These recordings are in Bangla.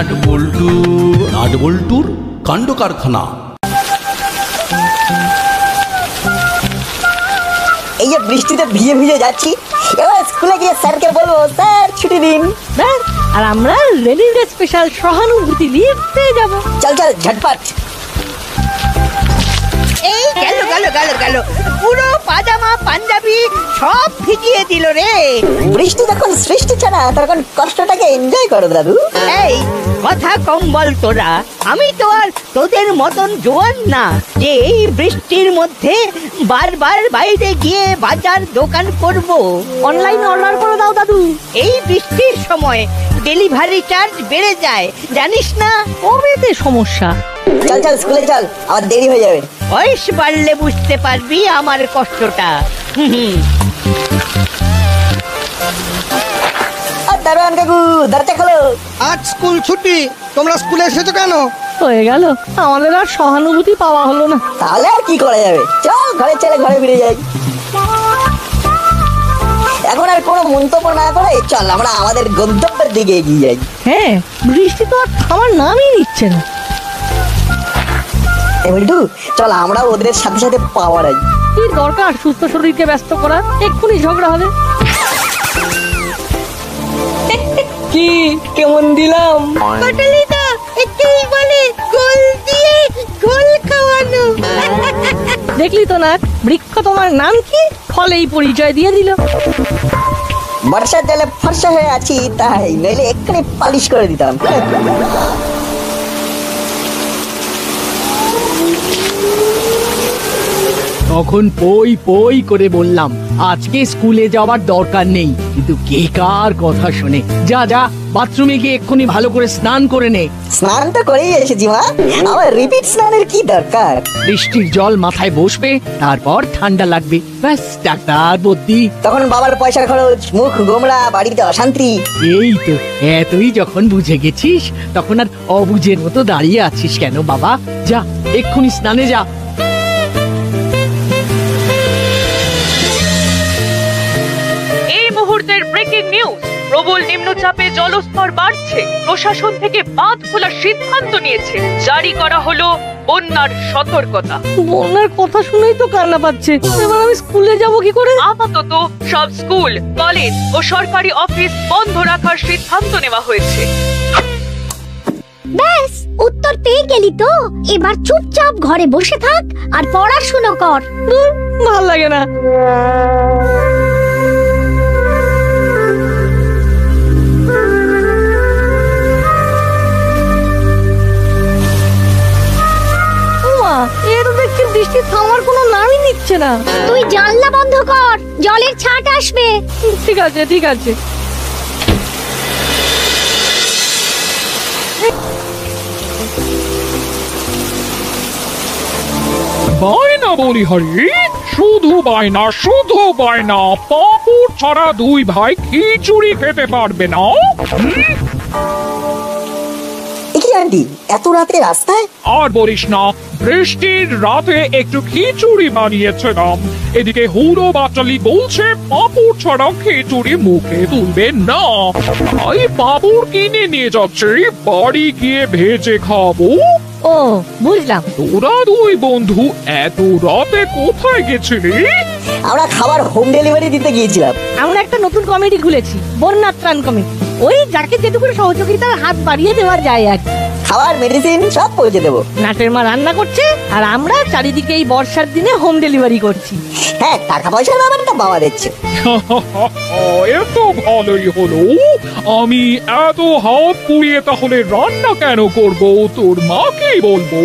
নাট বল্টুর কাণ্ড কারখানা। এই যে বৃষ্টিতে ভিজে ভিজে যাচ্ছি, এবার স্কুলে গিয়ে স্যারকে বলবো স্যার ছুটি দিন, আর আমরা রেনিং ডে স্পেশাল সহানুভূতি লিভ পেয়ে যাবো। চল চল ঝটপট। এই গেল গেল গেল গেল, পুরো পাজামা পাঞ্জাবি সব ভিজিয়ে দিল রে। বৃষ্টি যখন সৃষ্টি ছাড়া তখন কষ্টটাকে এনজয় করো দাদু। এই কথা কম বল তোরা, আমি তো আর তোদের মতন জোয়ান না যে এই বৃষ্টির মধ্যে বারবার বাইরে গিয়ে বাজার দোকান করব। অনলাইন অর্ডার করে দাও দাদু। এই বৃষ্টির সময় ডেলিভারি চার্জ বেড়ে যায় জানিস না? কবেতে সমস্যা। চল চল স্কুলে চল, আমার দেরি হয়ে যাবে। বয়স বাড়লে বুঝতে পারবি আমার কষ্টটা। দারোয়ান কাকু দরজা খোলো। আজ স্কুল ছুটি, তোমরা স্কুলে এসেছো কেন? হয়ে গেল, আমাদের আর সহানুভূতি পাওয়া হলো না। তাহলে আর কি করা যাবে, চল ঘরে চলে ঘরে ফিরে যাই। এখন আর কোনো মন্তব্য না করে চল আমরা আমাদের গন্তব্যের দিকে এগিয়ে যাই। হ্যাঁ, বৃষ্টি তো আর থামার নামই নিচ্ছে না। বল্টু চল আমরা ওদের সাথে সাথে পাওয়া যাই। কি দরকার সুস্থ শরীরকে ব্যস্ত করা, এক্ষুনি ঝগড়া হবে। কি কেমন দিলাম? পটলিদা একেই বলে গোল দিয়ে গোল খাওয়ানো। দেখলি তো না, বৃক্ষ তোমার নাম কি, ফলেই পরিচয় দিয়ে দিল। বর্ষার জলে ফর্সা হয়ে আছি তাই, নইলে এক্ষুনি পালিশ করে দিতাম। তখন পই পই করে বললাম আজকে স্কুলে যাওয়ার দরকার নেই, কিন্তু কে কার কথা শুনে। যা যা বাথরুমে গিয়ে এক্ষুনি ভালো করে স্নান করে নে। স্নান তো করেই এসেছি মা, আমার রিপিট স্নানের কি দরকার? বৃষ্টির জল মাথায় বসবে, তারপর ঠান্ডা লাগবে, ব্যাস ডাক্তার বদ্যি। তখন বাবার পয়সার খরচ, মুখ গোমড়া, বাড়িতে অশান্তি। এই তো এতই যখন বুঝে গেছিস, তখন আর অবুঝের মতো দাঁড়িয়ে আছিস কেন বাবা? যা এক্ষুনি স্নানে যা। মুহূর্তের ব্রেকিং নিউজ, প্রবল নিম্নচাপে জলস্তর বাড়ছে, প্রশাসন থেকে বাঁধ খোলার সিদ্ধান্ত নিয়েছে, জারি করা হলো বন্যার সতর্কতা। বন্যার কথা শুনেই তো কান্না পাচ্ছে, এবার আমি স্কুলে যাব কি করে? আপাতত সব স্কুল, কলেজ ও সরকারি অফিস বন্ধ রাখার সিদ্ধান্ত নেওয়া হয়েছে। ব্যাস উত্তর পেয়ে গেলি তো, এবার চুপচাপ ঘরে বসে থাক আর পড়াশোনা কর। ভাল লাগে না। বৃষ্টি থামার কোনো নামই নিচ্ছে না। তুই জানলা বন্ধ কর, জলের ছাট আসবে। ঠিক আছে ঠিক আছে। বায়না বলি হরি, শুধু বায়না শুধু বায়না, পাঁপড় ছাড়া দুই ভাই খিচুড়ি খেতে পারবে না। আন্টি এত রাতে রাস্তায়? আর বলিস না, বৃষ্টির রাতে একটু খিচুড়ি বানিয়েছিলাম, এদিকে হুড়ো বাটালি বলছে পাঁপড় ছাড়া খিচুড়ি মুখে তুলবে না, তাই পাঁপড় কিনে নিয়ে যাচ্ছি, বাড়ি গিয়ে ভেজে খাবো। ও বুঝলাম। তোরা দুই বন্ধু এত রাতে কোথায় গেছিলি? আমরা খাবার হোম ডেলিভারি দিতে গিয়েছিলাম। আমরা একটা নতুন কমিটি খুলেছি, বন্যা ত্রাণ কমিটি। ওই যাকে যেটুকু সহযোগিতার হাত বাড়িয়ে দেওয়া যায় আর খাবার মেডিসিন সব পৌঁছে দেবো। নাটের মা রান্না করছে আর আমরা চারিদিকে এই বর্ষার দিনে হোম ডেলিভারি করছি। হ্যাঁ, টাকা পয়সার ব্যাপারটা বাবা দিচ্ছে। এত ভালোই হলো, আমি এত হাত পুড়িয়ে তাহলে রান্না কেন করব, তোর মাকে বলবো।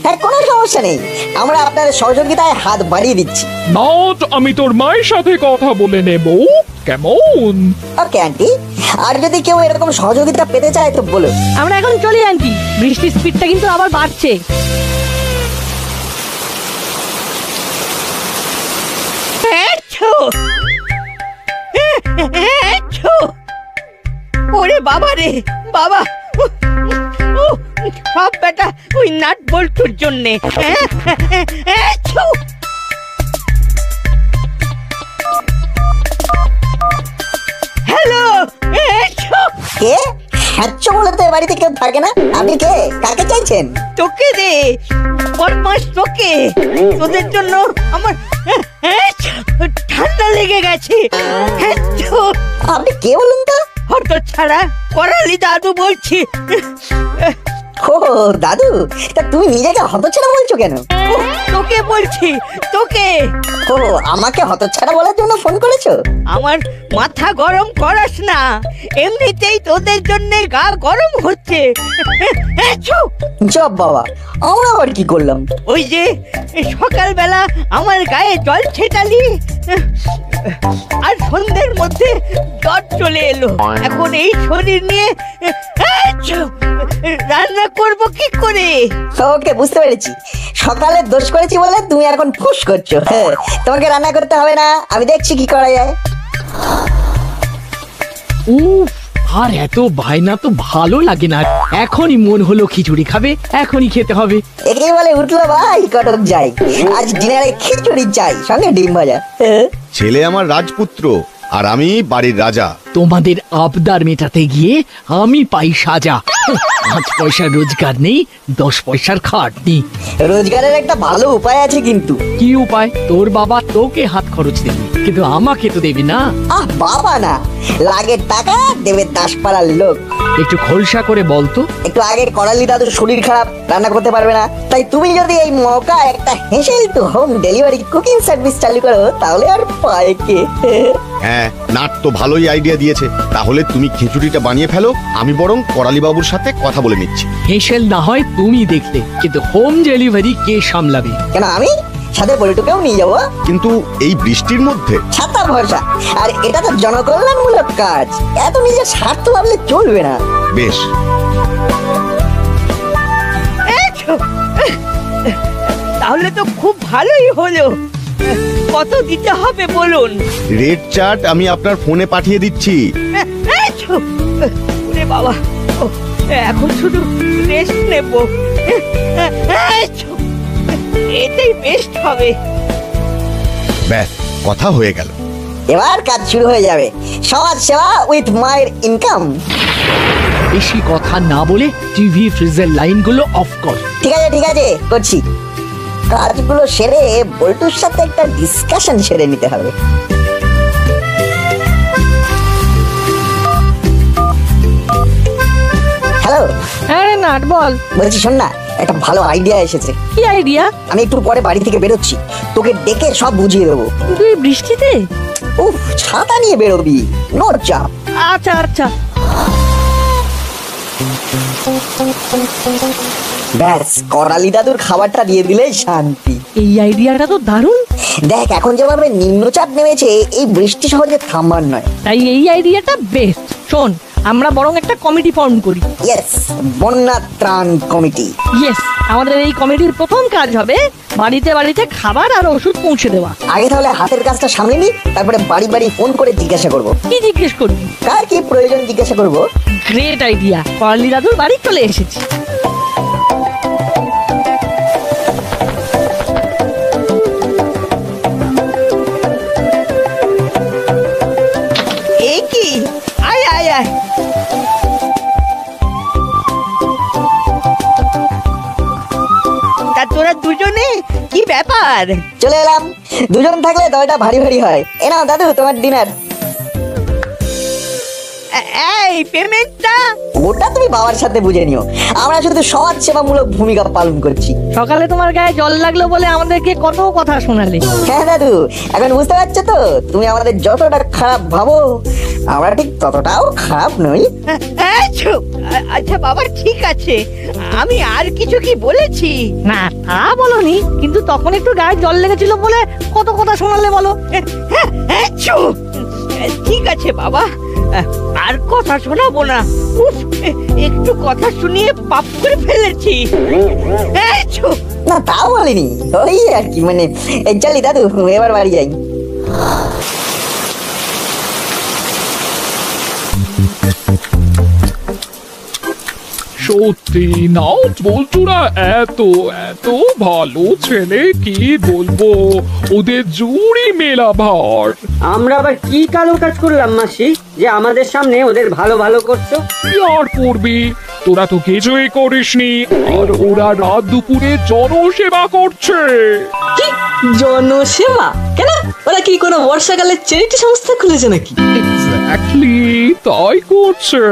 হ্যাঁ, কোনো সমস্যা নেই, আমরা আপনার সহযোগিতায় হাত বাড়িয়ে দিচ্ছি। নট, আমি তোর মায়ের সাথে কথা বলে নেব, কেমন? ওকে আন্টি, আর যদি কেউ এরকম সহযোগিতা পেতে চায় তো বলো। আমরা এখন চলি আন্টি, বৃষ্টির স্পিডটা কিন্তু আবার বাড়ছে। ওরে বাবা রে বাবা, সব বেটা ওই নাট বল্টুর জন্যে। হ্যালো, কে? হ্যাচ্ছ বলে তো এ বাড়িতে কেউ থাকে না। আপনি কে? কাকে চাইছেন? তোকে রে বদমাস, তোকে। তোদের জন্য আমার ঠান্ডা লেগে গেছে। আপনি কে বলুন তো? হতো ছাড়া করালি দাদু বলছি। ও দাদু, তা তুমি নিজেকে হতচ্ছাড়া বলছো কেন? তোকে বলছি, তোকে। ও আমাকে হতচ্ছাড়া বলার জন্য ফোন করেছো? আমার মাথা গরম করাস না, এমনিতেই তোদের জন্য গা গরম হচ্ছে। জব বাবা, আমরা আবার কি করলাম? ওই যে সকালবেলা আমার গায়ে জল ছেটালি, আর সন্ধ্যের মধ্যে জ্বর চলে এলো। এখন এই শরীর নিয়ে রান্না করব কি করে? ওকে, বুঝতে পেরেছি। সকালে দোষ করেছি বলে তুমি এখন ফুস করছো। হ্যাঁ, তোমাকে রান্না করতে হবে না, আমি দেখছি কি করা যায়। উফ, আর এত বায়না তো ভালো লাগে না। এখনই মন হলো খিচুড়ি খাবে, এখনই খেতে হবে। একে বলে উঠলো ভাই কটক যাই, আজ ডিনারে খিচুড়ি চাই, সঙ্গে ডিম ভাজা। ছেলে আমার রাজপুত্র আর আমি বাড়ির রাজা। তোমাদের আবদার মেটাতে গিয়ে আমি পাই সাজা। 5 পয়সার রোজগার নেই, 10 পয়সার খাটনি। রোজগারের একটা ভালো উপায় আছে কিন্তু। কি উপায়? তোর বাবা তোকে হাত খরচ দেবে, কিন্তু আমাকে তো দেবে না। আহ বাবা না, লাগে টাকা দেবে দাসপাড়ার লোক। একটু খোলসা করে বলতো। একটু আগে করালি দাদুর শরীর খারাপ, রান্না করতে পারবে না, তাই তুমি যদি এই মৌকা একটা হেসেল to home delivery cooking service চালু করো, তাহলে আর পায় কে? হ্যাঁ, নাট তো ভালোই আইডিয়া দিয়েছে। তাহলে তুমি খিচুড়িটা বানিয়ে ফেলো, আমি বরং করালি বাবুর সাথে কথা বলে নিচ্ছি। হেসেল না হয় তুমি দেখতে, কিন্তু হোম ডেলিভারি কে সামলাবে? কেন, আমি সাথে বলটুকেও নিয়ে যাবো। কিন্তু এই বৃষ্টির মধ্যে ছাতা ভরসা, আর এটা তো জনকল্যাণমূলক কাজ, এত নিজের স্বার্থ ভাবলে চলবে না। বেশ, তাহলে তো খুব ভালোই হলো। কত দিতে হবে বলুন? রেড চার্ট আমি আপনার ফোনে পাঠিয়ে দিচ্ছি। ওরে বাবা, এখন শুধু রেস্ট নেব, এটাই বেস্ট হবে। ব্যাস, কথা হয়ে গেল। এবার কাজ শুরু হয়ে যাবে। সমাজ সেবা উইথ মায়ের ইনকাম। বেশি কথা না বলে টিভি ফ্রিজের লাইনগুলো অফ কর। ঠিক আছে ঠিক আছে, করছি। কাজগুলো সেরে বল্টুর সাথে একটা ডিসকাশন সেরে নিতে হবে। হ্যালো। হ্যাঁ নাট বল। বলছি শোন না, একটা ভালো আইডিয়া এসেছে। কি আইডিয়া? আমি একটু পরে বাড়ি থেকে বেরোচ্ছি, তোকে ডেকে সব বুঝিয়ে দেবো। তুই বৃষ্টিতে? উফ, ছাতা নিয়ে বেরোবি, নো চাপ। আচ্ছা আচ্ছা। ব্যাস, করালি দাদুর খাবারটা দিয়ে দিলেই শান্তি। এই আইডিয়াটা তো দারুণ। দেখ, এখন যেভাবে নিম্নচাপ নেমেছে, এই বৃষ্টি সহজে থামবার নয়। তাই এই আইডিয়াটা বেস্ট। শোন, আমরা বরং একটা কমিটি ফর্ম করি। ইয়েস, বন্যা ত্রাণ কমিটি। ইয়েস, আমাদের এই কমিটির প্রথম কাজ হবে বাড়িতে বাড়িতে খাবার আর ওষুধ পৌঁছে দেওয়া। আগে তাহলে হাতের কাজটা সামলে নি, তারপরে বাড়ি বাড়ি ফোন করে জিজ্ঞাসা করব। কি জিজ্ঞেস করবি? কার কি প্রয়োজন জিজ্ঞাসা করব। Great idea. করালি দাদুর বাড়ি চলে এসেছি। এ কি? আয় আয় আয়। তা তোরা দুজনে কি ব্যাপার? চলে এলাম। দুজন থাকলে দলটা ভারী ভারী হয়। এ নাও দাদু, তোমার ডিনার। এই পেমেন্টটা? ওটা তুমি বাবার সাথে বুঝে নিও, আমরা শুধু সমাজ সেবামূলক ভূমিকা পালন করছি। সকালে তোমার গায়ে জল লাগলো বলে আমাদেরকে কত কথা শোনালে। হ্যাঁ দাদু, এখন বুঝতে পারছো তো, তুমি আমাদের যতটা খারাপ ভাবো, আমরা ঠিক ততটাও খারাপ নই। আচ্ছা বাবা, ঠিক আছে। আমি আর কিছু কি বলেছি? না, তা বলনি, কিন্তু তখন একটু গায়ে জল লেগেছিল বলে কত কথা শোনালে বলো। ঠিক আছে বাবা, আর কথা শোনাবো না। উফ, একটু কথা শুনিয়ে পাপ করে ফেলেছি। না, তাও বলিনি, ওই আর কি, মানে চলি দাদু, এবার বাড়ি যাই। সত্যি নাট বল্টুরা এত এত ভালো ছেলে, কি বলবো, ওদের জুড়ি মেলা ভার। আমরা আবার কি কালো কাজ করলাম মাসি যে আমাদের সামনে ওদের ভালো ভালো করছো? কি আর করবি, তোরা তো কিছুই করিসনি, আর ওরা রাত দুপুরে জনসেবা করছে। কি জনসেবা? কেন, ওরা কি কোনো বর্ষাকালের চ্যারিটি সংস্থা খুলেছে নাকি? এক্স্যাক্টলি তাই করছে।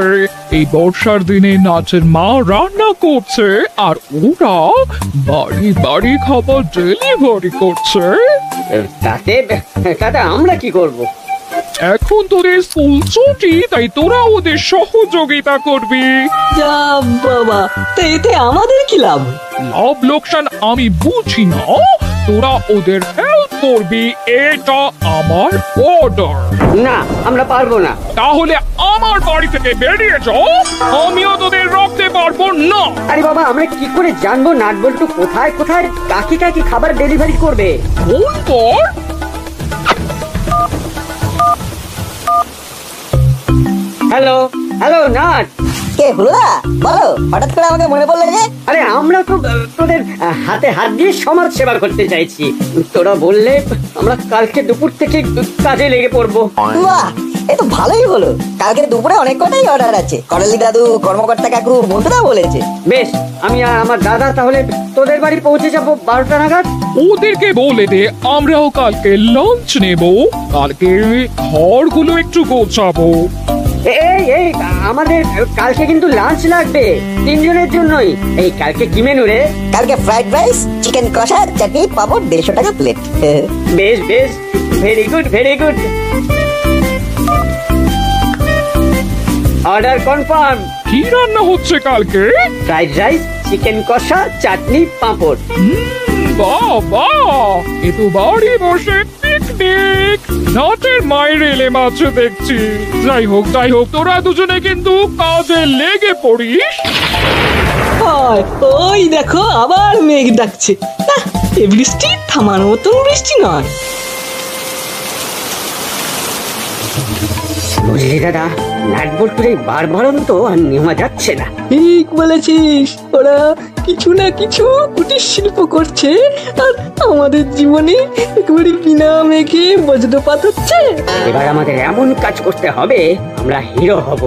এই বর্ষার দিনে নাচের মা রান্না করছে, আর ওরা বাড়ি বাড়ি খাবার ডেলিভারি করছে। তাতে তাতে আমরা কি করব? এখন তোদের স্কুল ছুটি, তাই তোরা ওদের সহযোগিতা করবি। যা বাবা, তা এতে আমাদের কি লাভ? লাভ লোকসান আমি বুঝি না, তোরা ওদের হেল্প করবি, এটা আমার অর্ডার। না, আমরা পারবো না। তাহলে আমার বাড়ি থেকে বেরিয়ে যাও, আমিও তোদের রাখতে পারবো না। আরে বাবা, আমরা কি করে জানবো নাটবল্টু কোথায় কোথায় কাকে কাকে খাবার ডেলিভারি করবে? ফোন কর। Hello hello nut. কে হুলুদা, বলো হঠাৎ করে আমাকে মনে পড়লো যে? আরে আমরা তো তোদের হাতে হাত দিয়ে সমাজ সেবা করতে চাইছি। তোরা বললে আমরা কালকে দুপুর থেকে কাজে লেগে পড়বো। বাহ, এ তো ভালোই হলো। কালকে দুপুরে অনেক কটাই অর্ডার আছে, করালি দাদু, কর্মকর্তা কাকু, বন্ধুরা বলেছে। বেশ, আমি আর আমার দাদা তাহলে তোদের বাড়ি পৌঁছে যাবো 12টা নাগাদ। ওদেরকে বলে দে আমরাও কালকে লাঞ্চ নেব, কালকে ঘরগুলো একটু গোছাবো। এই এই আমাদের কালকে কিন্তু লাঞ্চ লাগবে 3 জনের জন্যই। এই কালকে কি মেনু রে? কালকে ফ্রাইড রাইস, চিকেন কষা, চাটনি, পাপড়, 150 টাকা প্লেট। বেশ বেশ, very good very good. Order confirm. কি রান্না হচ্ছে কালকে? ফ্রাইড রাইস, চিকেন কষা, চাটনি, পাঁপড়। বাবা, এ তো বাড়ি বসে পিকনিক। নাটের মায়ের এলে মাছ দেখছি। যাই হোক তোরা দুজনে কিন্তু কাজে লেগে পড়িস। ওই দেখো আবার মেঘ ডাকছে। এ বৃষ্টি থামার মতন বৃষ্টি নয়। বুঝলি দাদা, নাটবল্টুর এই বারবারন্ত আর নেওয়া যাচ্ছে না। ঠিক বলেছিস, ওরা কিছু না কিছু কুটির শিল্প করছে, আর আমাদের জীবনে একেবারে বিনা মেঘে বজ্রপাত হচ্ছে। এবার আমাদের এমন কাজ করতে হবে আমরা হিরো হব।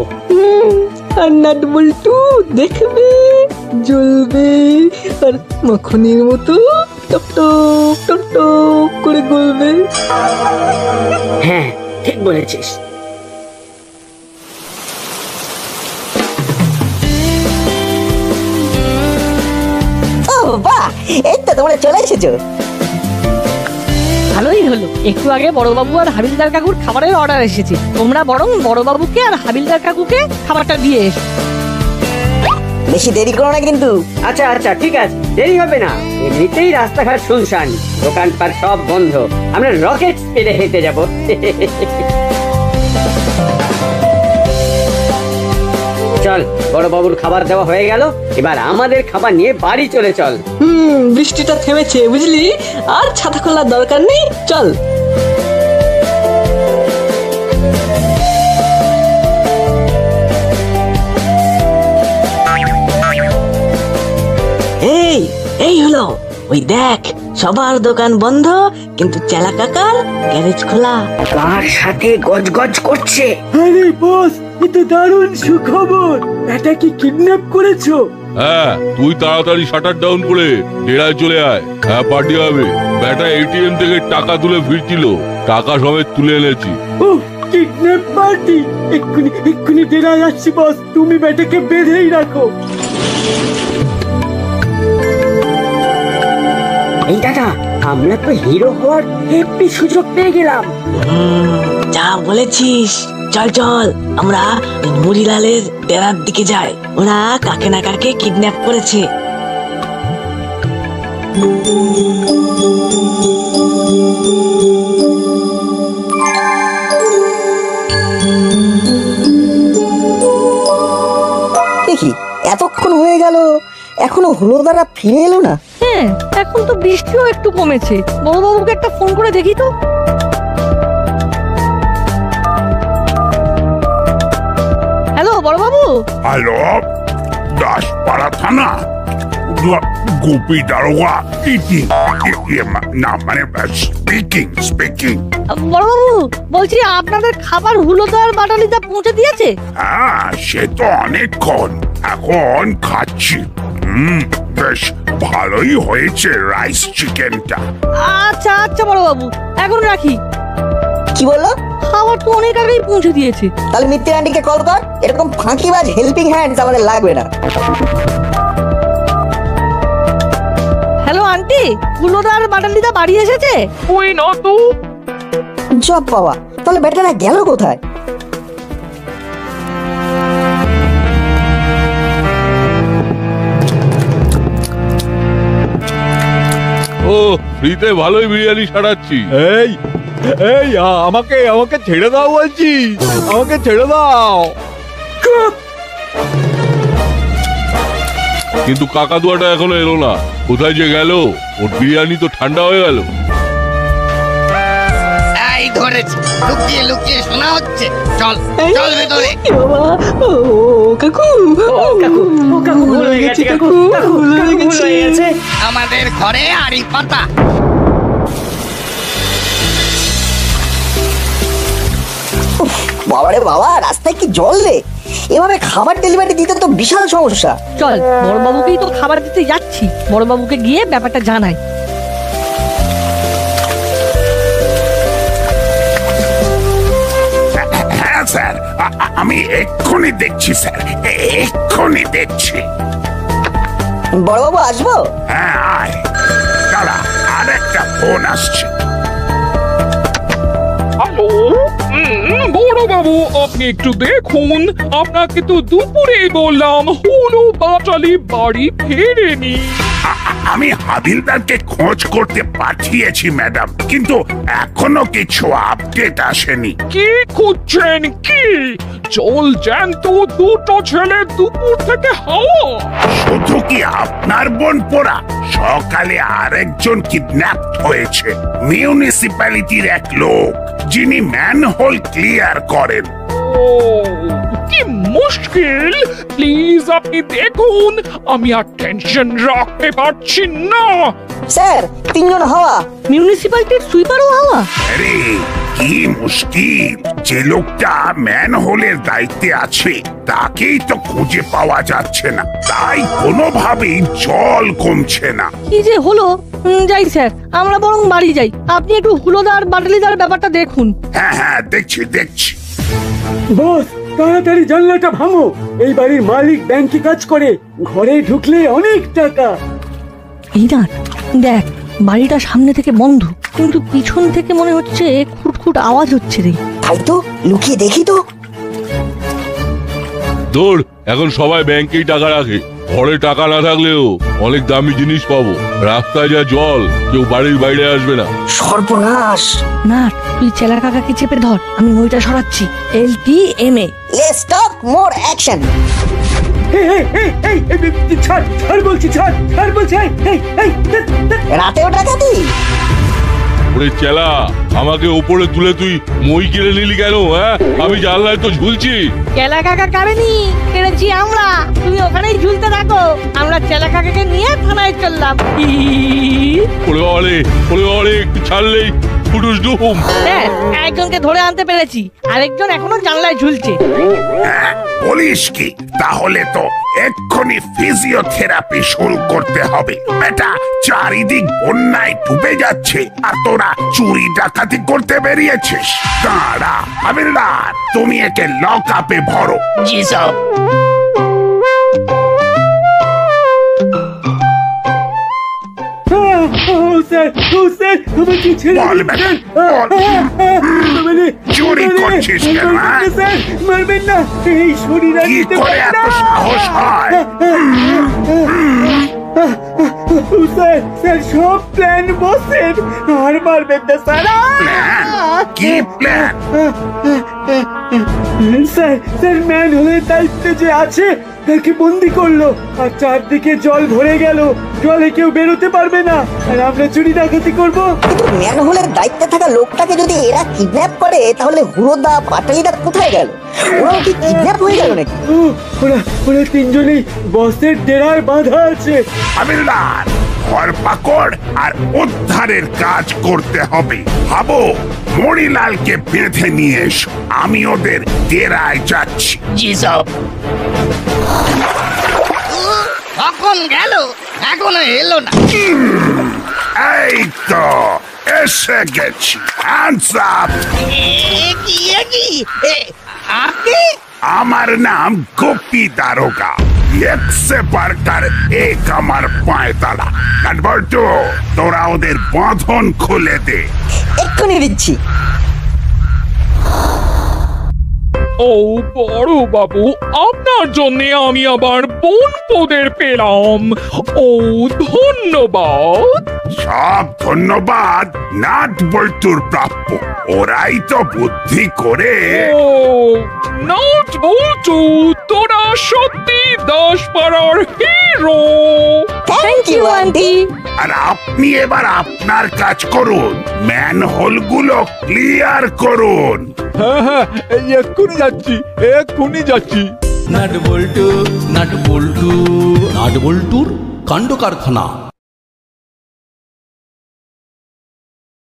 আর নাটবল্টু দেখবে, জ্বলবে, আর মাখনের মতো টপ টপ টপ টপ করে গলবে। হ্যাঁ, ঠিক বলেছিস। বাহ, এই তো তোমরা চলে এসেছো। ভালোই হলো, একটু আগে বড়বাবু আর হাবিলদার কাকুর খাবারের অর্ডার এসেছে। তোমরা বরং বড়বাবুকে আর হাবিলদার কাকুকে খাবারটা দিয়ে এসো। বেশি দেরি করো না কিন্তু। আচ্ছা আচ্ছা, ঠিক আছে, দেরি হবে না। এমনিতেই রাস্তাঘাট শুনশান, দোকানপাট সব বন্ধ। আমরা রকেট স্পিডে হেঁটে যাব। চল, বড়বাবুর খাবার দেওয়া হয়ে গেল, এবার আমাদের খাবার নিয়ে বাড়ি চলে চল। বৃষ্টিটা থেমেছে বুঝলি, আর ছাতা খোলার দরকার নেই, চল। এই হলো, ওই দেখ সবার দোকান বন্ধ, কিন্তু চেলা কাকার গ্যারেজ খোলা। কার সাথে গজগজ করছে? আরে বস, এ তো দারুণ সুখবর। এটা কি কিডন্যাপ করেছো? হ্যাঁ, তুই তাড়াতাড়ি শাটার ডাউন করে ডেরায় চলে আয়। হ্যাঁ, পার্টি হবে। ব্যাটা এটিএম থেকে টাকা তুলে ফিরছিল, টাকা সমেত তুলে এনেছি। Kidnap party? এক্ষুনি ডেরায় আসছি বস, তুমি ব্যাটাকে বেঁধেই রাখো। এই দাদা, আমরা তো হিরো হওয়ার হেপি সুযোগ পেয়ে গেলাম। যা বলেছিস, চল চল, আমরা মুড়িলালের ডেরার দিকে যাই। ওরা কাকে না কাকে কিডন্যাপ করেছে। দেখি এতক্ষণ হয়ে গেল, এখনো হুলোদারা ফিরে এলো না। হ্যাঁ, এখন তো বৃষ্টিও একটু কমেছে। বড়বাবুকে একটা ফোন করে দেখি তো। হ্যালো বড়বাবু। হ্যালো, দাসপাড়া থানা, গোপী দারোগা ইটিং, না মানে স্পিকিং। বড়বাবু বলছি আপনাদের খাবার হুলোদার বাটালিদা পৌঁছে দিয়েছে? হ্যাঁ, সে তো অনেকক্ষণ, এখন খাচ্ছি। বেশ ভালোই হয়েছে রাইস চিকেনটা। আচ্ছা আচ্ছা বড়বাবু, এখন রাখি। কি বললো? খাবার তো অনেক আগেই পৌঁছে দিয়েছে। তাহলে মিত্তির আন্টিকে কল কর, এরকম ফাঁকিবাজ হেল্পিং হ্যান্ডস আমাদের লাগবে না। হ্যালো আন্টি, হুলোদার বাটালিদা বাড়ি এসেছে? ওই না তো। জব বাবা, তাহলে বেটারা গেল কোথায়? ও ফ্রিতে ভালোই বিরিয়ানি সারাচ্ছি। এই এই আমাকে আমাকে ছেড়ে দাও বলছি, আমাকে ছেড়ে দাও। কিন্তু কাকাতুয়াটা এখনো এলো না, কোথায় যে গেল? ওর বিরিয়ানি তো ঠান্ডা হয়ে গেল। এই ধরেছি, লুকিয়ে লুকিয়ে শোনা হচ্ছে। চল চল ভেতরে। বাবা, ও কাকু, ও কাকু, ও কাকু ভুল হয়ে গেছে, কাকু ভুল হয়ে গেছে। আমাদের ঘরে আড়ি পাতা। বাবারে বাবা, রাস্তায় কি জল রে! এভাবে খাবার ডেলিভারি দিতে তো বিশাল সমস্যা। চল বড়বাবুকেই তো খাবার দিতে যাচ্ছি, বড়বাবুকে গিয়ে ব্যাপারটা জানাই। হ্যাঁ স্যার, আমি এক্ষুনি দেখছি স্যার, এক্ষুনি দেখছি। বড়বাবু আসবো? হ্যাঁ আয়, দাঁড়া, আরেকটা ফোন আসছে। হ্যালো, বড়বাবু আপনি একটু দেখুন, আপনাকে তো দুপুরে বললাম হুলো বাটালি বাড়ি ফেরেনি। আমি হাবিলদারকে খোঁজ করতে পাঠিয়েছি ম্যাডাম, কিন্তু এখনো কিছু আপডেট আসেনি। কি খুঁজছেন? কি জল জ্যান্ত দুটো ছেলে দুপুর থেকে হাওয়া? শুধু কি আপনার বোন পোড়া? সকালে আরেকজন কিডন্যাপ হয়েছে, মিউনিসিপ্যালিটির এক লোক যিনি ম্যানহোল ক্লিয়ার করেন। ও কি মুশকিল, প্লিজ আপনি দেখুন, আমি আর টেনশন রাখতে পারছি না। স্যার, তিনজন হাওয়া। মিউনিসিপ্যালিটির সুইপারও হাওয়া? আরে কি মুশকিল, যে লোকটা ম্যানহোলের দায়িত্বে আছে তাকেই তো খুঁজে পাওয়া যাচ্ছে না, তাই কোনোভাবেই জল কমছে না। কি যে হলো! যাই স্যার, আমরা বরং বাড়ি যাই, আপনি একটু হুলোদার বাটালিদার ব্যাপারটা দেখুন। হ্যাঁ হ্যাঁ, দেখছি দেখছি। বস, তাড়াতাড়ি জানলাটা ভাঙো। এই বাড়ির মালিক ব্যাংকে কাজ করে, ঘরে ঢুকলে অনেক টাকা। এই না, দেখ বাড়িটা সামনে থেকে বন্ধ, কিন্তু পিছন থেকে মনে হচ্ছে খুটখুট আওয়াজ হচ্ছে রে। তাই তো, লুকিয়ে দেখি তো। দৌড়, এখন সবাই ব্যাংকেই টাকা রাখে, ঘরে টাকা না থাকলেও অনেক দামি জিনিস পাবো। রাস্তায় যা জল, কেউ বাড়ির বাইরে আসবে না। সর্বনাশ! না, তুই চেলা কাকাকে চেপে ধর, আমি ওইটা সরাচ্ছি। LTMA, let's talk more action. ছাড় বলছি, ছাড় বলছি। রাতেও ডাকাতি? ওরে চেলা, আমাকে উপরে তুলে তুই মই কিনে নিলি কেন? হ্যাঁ, আমি জানলায় তো ঝুলছি। চেলা কাকা কারেনি, কেড়েছি আমরা। তুমি ওখানেই ঝুলতে থাকো, আমরা চেলা কাকাকে নিয়ে থানায় চললাম। ওরে বাবারে, একটু ছাড়লেই ফুটুস ডুম। হ্যাঁ, একজনকে ধরে আনতে পেরেছি, আরেকজন এখনো জানলায় ঝুলছে। বলিস কি? তাহলে তো এক্ষুনি ফিজিওথেরাপি শুরু করতে হবে। বেটা, চারিদিক বন্যায় ডুবে যাচ্ছে আর তোরা চুরি ডাকাতি করতে বেরিয়েছিস। দাঁড়া হাবিলদার, তুমি একে লক আপে ভরো। জি সব। চুরি করছিস কেন? মারবেন না, এই শরীর কি করে এত সাহস হয়? স্যার স্যার সব প্ল্যান বসের আর মারবেন না স্যার কি প্ল্যান? স্যার স্যার ম্যান হলের দায়িত্বে যে আছে তাকে বন্দি করলো আর চারদিকে জল ভরে গেল, জলে কেউ বেরোতে পারবে না আর আমরা চুরি ডাকাতি করবো। কিন্তু ম্যানহোলের দায়িত্বে থাকা লোকটাকে যদি এরা কিডন্যাপ করে তাহলে হুড়োদা পাটালিদা কোথায় গেল? ওরাও কি কিডন্যাপ হয়ে গেল নাকি? ওরা ওরা তিনজনেই বসের ডেরায় বাঁধা আছে। হাবিলদার, ধরপাকড় আর উদ্ধারের কাজ করতে হবে। ভাবো, মণিলালকে বেঁধে নিয়ে এসো, আমি ওদের ডেরায় যাচ্ছি। জি সব। কখন গেল, এখনো এলো না। এই তো এসে গেছি। Hands up! আপনি? আমার নাম গোপী দারোগা। একসে বারকার এক আমার পায়তালা। কাঠবল্টু, তোরা ওদের বাঁধন খুলে দে। এক্ষুনি দিচ্ছি। ও বড় বাবু, আপনার জন্য আমি আবার বনপদের পেলাম। ও ধন্যবাদ। সব ধন্যবাদ নাট বল্টুর প্রাপ্য। ওরাই তো বুদ্ধি করে। ও নাট বল্টু, তোরা সত্যি দাসপাড়ার হিরো। Thank you aunty. আর আপনি এবার আপনার কাজ করুন, ম্যানহোলগুলো ক্লিয়ার করুন। হ্যাঁ হ্যাঁ, এই এক্ষুনি যাচ্ছি, এক্ষুনি যাচ্ছি। নাট বল্টু নাট বল্টুর কাণ্ড কারখানা।